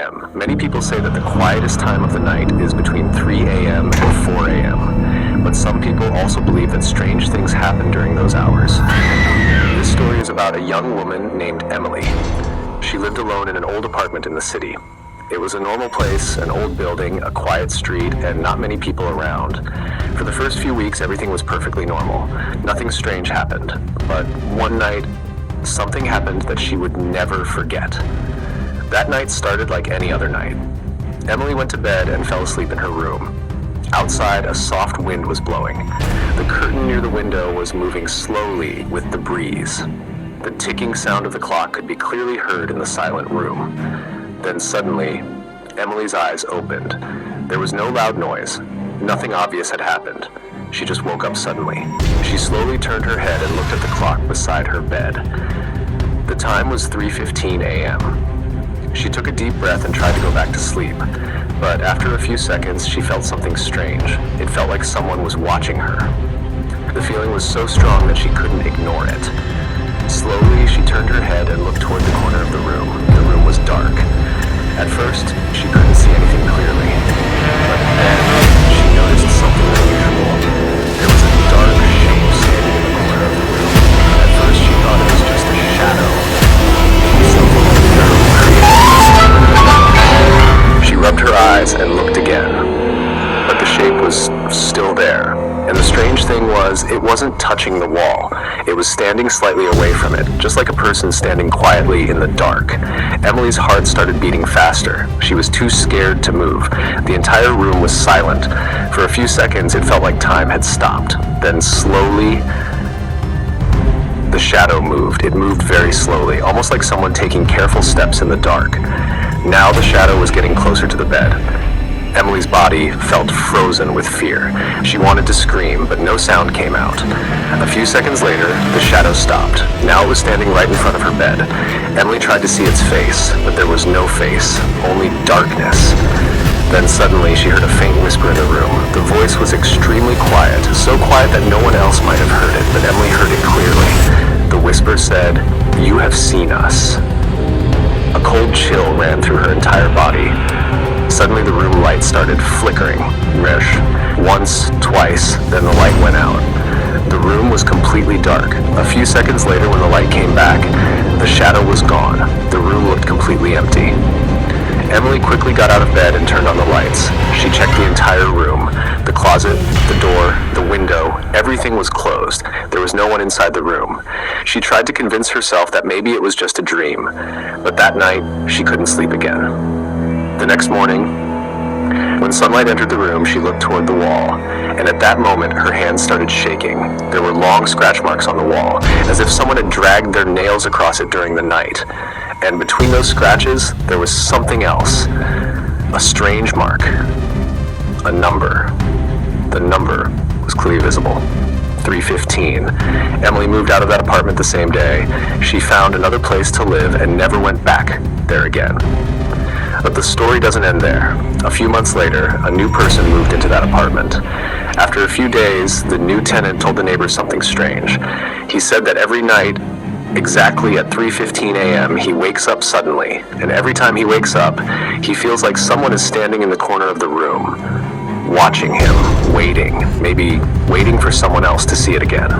a.m. Many people say that the quietest time of the night is between 3 a.m. and 4 a.m. But some people also believe that strange things happen during those hours. This story is about a young woman named Emily. She lived alone in an old apartment in the city. It was a normal place, an old building, a quiet street, and not many people around. For the first few weeks, everything was perfectly normal. Nothing strange happened. But one night, something happened that she would never forget. That night started like any other night. Emily went to bed and fell asleep in her room. Outside, a soft wind was blowing. The curtain near the window was moving slowly with the breeze. The ticking sound of the clock could be clearly heard in the silent room. Then suddenly, Emily's eyes opened. There was no loud noise. Nothing obvious had happened. She just woke up suddenly. She slowly turned her head and looked at the clock beside her bed. The time was 3:15 a.m. She took a deep breath and tried to go back to sleep. But after a few seconds, she felt something strange. It felt like someone was watching her. The feeling was so strong that she couldn't ignore it. Slowly, she turned her head and looked toward the corner of the room. The room was dark. At first, she couldn't see anything clearly. But then, she noticed something unusual. There was a dark shape standing in the corner of the room. At first, she thought it was just a shadow. Something created. She rubbed her eyes and looked again. But the shape was still there. And the strange thing was, it wasn't touching the wall. It was standing slightly away from it, just like a person standing quietly in the dark. Emily's heart started beating faster. She was too scared to move. The entire room was silent. For a few seconds, it felt like time had stopped. Then slowly, the shadow moved. It moved very slowly, almost like someone taking careful steps in the dark. Now the shadow was getting closer to the bed. Emily's body felt frozen with fear. She wanted to scream, but no sound came out. A few seconds later, the shadow stopped. Now it was standing right in front of her bed. Emily tried to see its face, but there was no face, only darkness. Then suddenly, she heard a faint whisper in the room. The voice was extremely quiet, so quiet that no one else might have heard it, but Emily heard it clearly. The whisper said, "You have seen us." A cold chill ran through her entire body. Suddenly the room light started flickering. Once, twice, then the light went out. The room was completely dark. A few seconds later, when the light came back, the shadow was gone. The room looked completely empty. Emily quickly got out of bed and turned on the lights. She checked the entire room. The closet, the door, the window, everything was closed. There was no one inside the room. She tried to convince herself that maybe it was just a dream. But that night, she couldn't sleep again. The next morning, when sunlight entered the room, she looked toward the wall, and at that moment, her hands started shaking. There were long scratch marks on the wall, as if someone had dragged their nails across it during the night. And between those scratches, there was something else. A strange mark. A number. The number was clearly visible. 3:15. Emily moved out of that apartment the same day. She found another place to live and never went back there again. But the story doesn't end there. A few months later, a new person moved into that apartment. After a few days, the new tenant told the neighbors something strange. He said that every night, exactly at 3:15 a.m., he wakes up suddenly. And every time he wakes up, he feels like someone is standing in the corner of the room, watching him, waiting, maybe waiting for someone else to see it again.